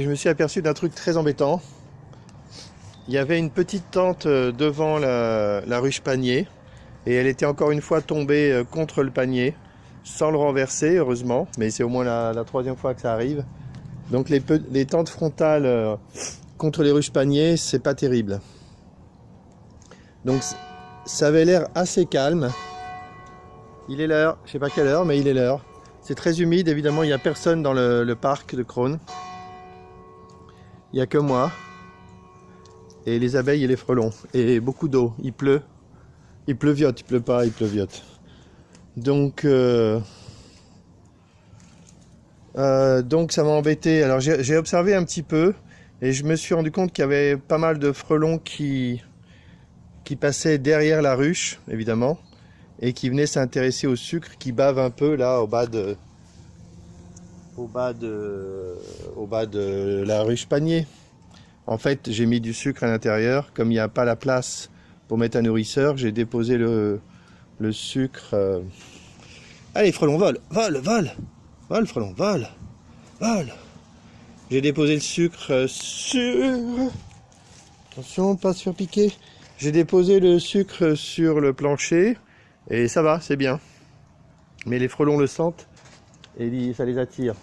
Je me suis aperçu d'un truc très embêtant. Il y avait une petite tente devant la ruche panier et elle était encore une fois tombée contre le panier sans le renverser, heureusement, mais c'est au moins la troisième fois que ça arrive. Donc les tentes frontales contre les ruches paniers, c'est pas terrible. Donc ça avait l'air assez calme. Il est l'heure, je sais pas quelle heure, mais il est l'heure. C'est très humide, évidemment, il n'y a personne dans le parc de Crosne. Il n'y a que moi. Et les abeilles et les frelons. Et beaucoup d'eau. Il pleut. Il pleuviote, il pleut pas, il pleuviote. Donc ça m'a embêté. Alors j'ai observé un petit peu et je me suis rendu compte qu'il y avait pas mal de frelons qui passaient derrière la ruche, évidemment, et qui venaient s'intéresser au sucre, qui bave un peu là au bas de la ruche panier. En fait, j'ai mis du sucre à l'intérieur. Comme il n'y a pas la place pour mettre un nourrisseur, j'ai déposé le sucre. Allez, frelon, vole, vole, vole, vole, frelon, vole, vole. J'ai déposé le sucre sur... Attention, pas se faire piquer. J'ai déposé le sucre sur le plancher et ça va, c'est bien. Mais les frelons le sentent et ça les attire.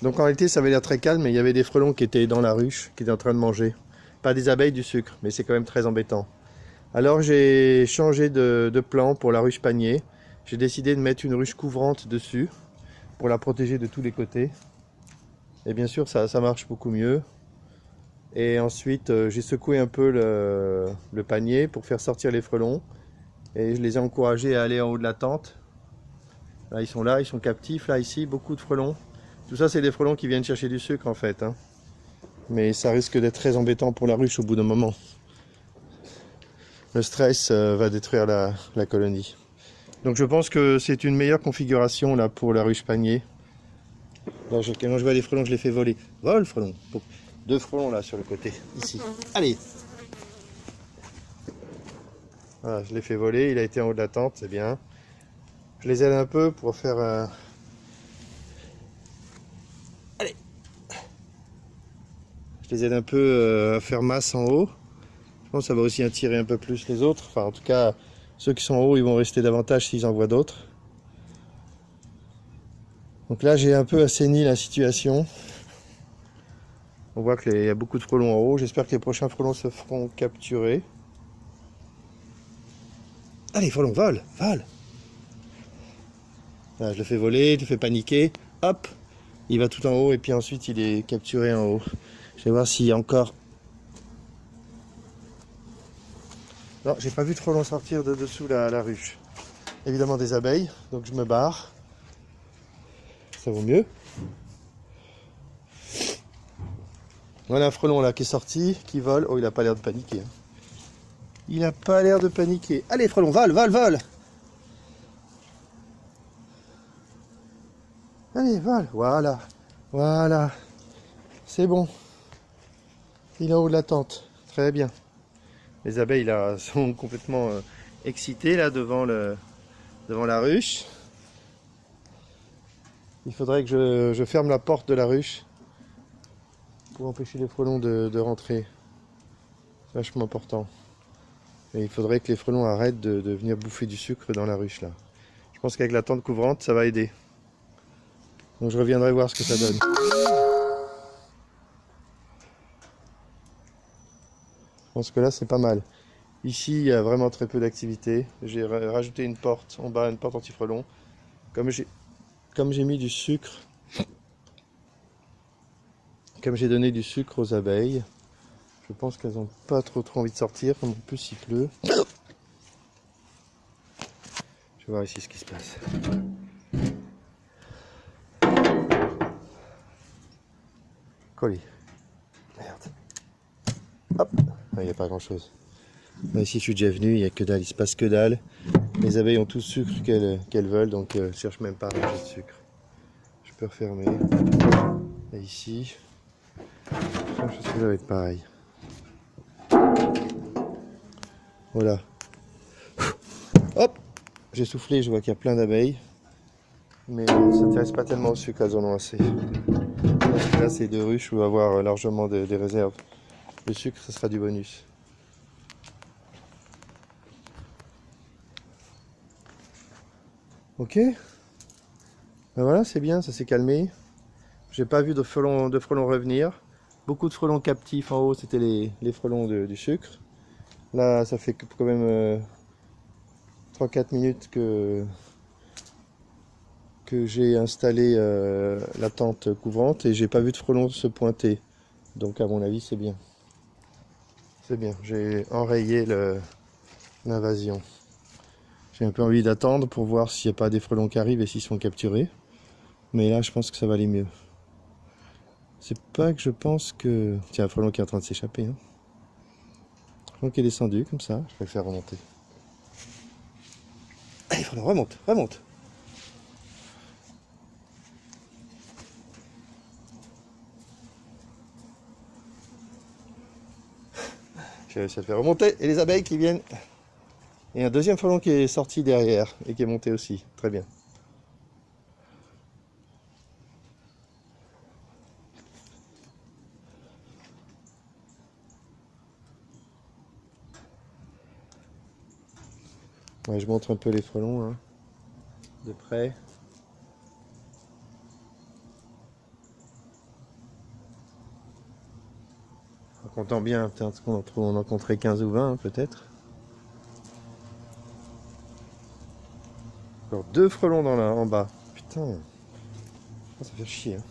Donc en réalité, ça avait l'air très calme, mais il y avait des frelons qui étaient dans la ruche, qui étaient en train de manger. Pas des abeilles, du sucre, mais c'est quand même très embêtant. Alors j'ai changé de plan pour la ruche panier. J'ai décidé de mettre une ruche couvrante dessus pour la protéger de tous les côtés. Et bien sûr, ça marche beaucoup mieux. Et ensuite, j'ai secoué un peu le panier pour faire sortir les frelons. Et je les ai encouragés à aller en haut de la tente. Là, ils sont captifs, là, ici, beaucoup de frelons. Tout ça, c'est des frelons qui viennent chercher du sucre, en fait. Hein. Mais ça risque d'être très embêtant pour la ruche au bout d'un moment. Le stress va détruire la colonie. Donc je pense que c'est une meilleure configuration là pour la ruche panier. Là, quand je vois les frelons, je les fais voler. Vole, frelon. Deux frelons là sur le côté, ici. Allez. Voilà, je l'ai fait voler, il a été en haut de la tente, c'est bien. Je les aide un peu pour faire... Allez. Je les aide un peu à faire masse en haut. Je pense que ça va aussi attirer un peu plus les autres. Enfin, en tout cas, ceux qui sont en haut, ils vont rester davantage s'ils en voient d'autres. Donc là, j'ai un peu assaini la situation. On voit qu'il y a beaucoup de frelons en haut. J'espère que les prochains frelons se feront capturer. Allez, frelons, vole, vole. Là, je le fais voler, je le fais paniquer. Hop, il va tout en haut et puis ensuite il est capturé en haut. Je vais voir s'il y a encore... Non, j'ai pas vu de frelons sortir de dessous la ruche. Évidemment des abeilles, donc je me barre. Ça vaut mieux. Voilà un frelon là qui est sorti, qui vole. Oh, il a pas l'air de paniquer. Hein. Il a pas l'air de paniquer. Allez, frelon, vole, vole, vole. Allez, vole. Voilà. Voilà. C'est bon. Il est en haut de la tente. Très bien. Les abeilles là sont complètement excitées là devant la ruche. Il faudrait que je ferme la porte de la ruche pour empêcher les frelons de rentrer. C'est vachement important. Et il faudrait que les frelons arrêtent de venir bouffer du sucre dans la ruche là. Je pense qu'avec la tente couvrante, ça va aider. Donc je reviendrai voir ce que ça donne. Je pense que là c'est pas mal. Ici il y a vraiment très peu d'activité. J'ai rajouté une porte en bas, une porte anti-frelon. Comme j'ai mis du sucre, comme j'ai donné du sucre aux abeilles, je pense qu'elles n'ont pas trop envie de sortir, comme en plus il pleut. Je vais voir ici ce qui se passe. Colis. Merde. Hop, il n'y a pas grand chose. Là, ici je suis déjà venu, il n'y a que dalle, il se passe que dalle. Les abeilles ont tout le sucre qu'elles veulent, donc je ne cherche même pas à manger de sucre. Je peux refermer. Et ici, je pense que ça va être pareil. Voilà. Hop, j'ai soufflé, je vois qu'il y a plein d'abeilles. Mais ça ne s'intéresse pas tellement au sucre, elles en ont assez. là, c'est 2 ruches où on va avoir largement des réserves. Le sucre, ça sera du bonus. Ok. Ben voilà, c'est bien, ça s'est calmé. J'ai pas vu de frelons revenir. Beaucoup de frelons captifs en haut, c'était les frelons du sucre. Là, ça fait quand même 3-4 minutes que j'ai installé la tente couvrante et j'ai pas vu de frelons se pointer. Donc à mon avis, c'est bien. C'est bien, j'ai enrayé l'invasion. J'ai un peu envie d'attendre pour voir s'il n'y a pas des frelons qui arrivent et s'ils sont capturés. Mais là, je pense que ça va aller mieux. C'est pas que je pense que... Tiens, un frelon qui est en train de s'échapper. Hein. Un frelon qui est descendu, comme ça. Je vais le faire remonter. Allez, frelon, remonte, remonte. J'ai réussi à le faire remonter. Et les abeilles qui viennent. Et un deuxième frelon qui est sorti derrière et qui est monté aussi. Très bien. Ouais, je montre un peu les frelons hein, de près. En comptant bien, peut-être qu'on en compterait 15 ou 20 peut-être. Encore 2 frelons en bas. Putain, ça fait chier. Hein.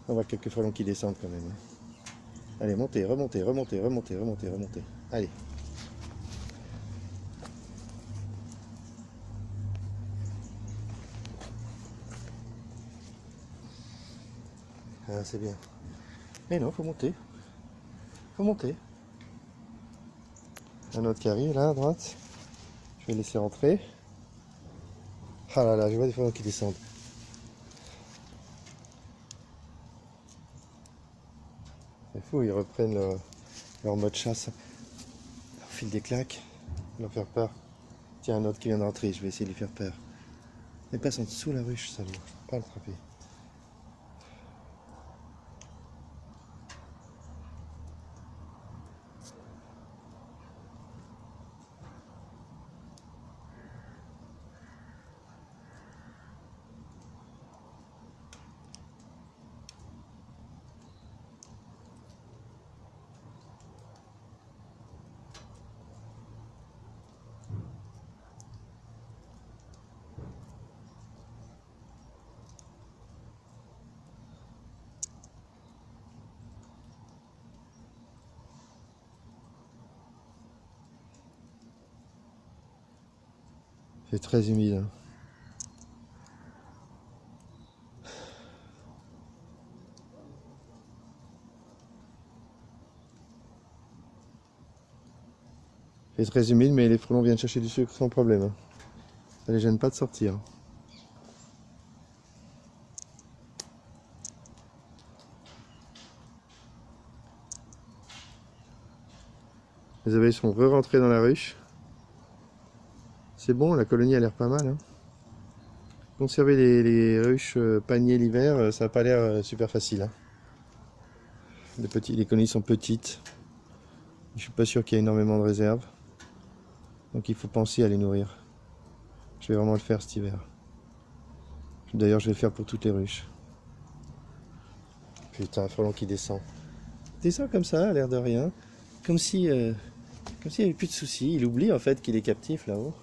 On va voir quelques frelons qui descendent quand même. Hein. Allez, montez, remontez, remontez, remontez, remontez, remontez. Allez. Ah, c'est bien. Mais non, faut monter. Faut monter. Un autre qui arrive là à droite. Je vais laisser rentrer. Ah là là, je vois des frelons qui descendent. C'est fou, ils reprennent leur mode chasse. Leur fil des claques. Leur faire peur. Tiens, un autre qui vient d'entrer, je vais essayer de lui faire peur. Il passe en dessous la ruche, ça, je ne peux pas l'attraper. C'est très humide. Hein. C'est très humide, mais les frelons viennent chercher du sucre sans problème. Hein. Ça les gêne pas de sortir. Les abeilles sont re-rentrées dans la ruche. C'est bon, la colonie a l'air pas mal. Hein. Conserver les ruches paniers l'hiver, ça n'a pas l'air super facile. Hein. Les colonies sont petites. Je suis pas sûr qu'il y ait énormément de réserves. Donc il faut penser à les nourrir. Je vais vraiment le faire cet hiver. D'ailleurs, je vais le faire pour toutes les ruches. Putain, un frelon qui descend. Il descend comme ça, à l'air de rien. Comme si il n'y avait plus de soucis. Il oublie en fait qu'il est captif là-haut.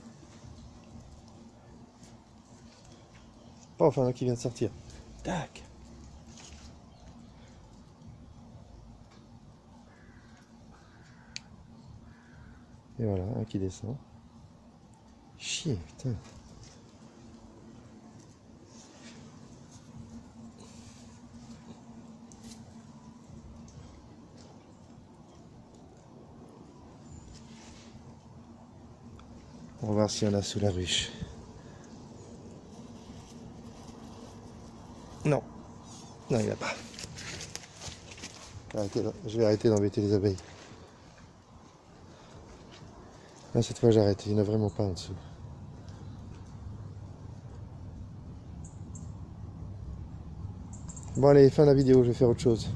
Oh, enfin, un qui vient de sortir. Tac. Et voilà, un qui descend. Chier, putain. On va voir s'il y en a sous la ruche. Non. Non, il n'y en a pas. Je vais arrêter d'embêter les abeilles. Là, cette fois, j'arrête. Il n'y en a vraiment pas en dessous. Bon allez, fin de la vidéo, je vais faire autre chose.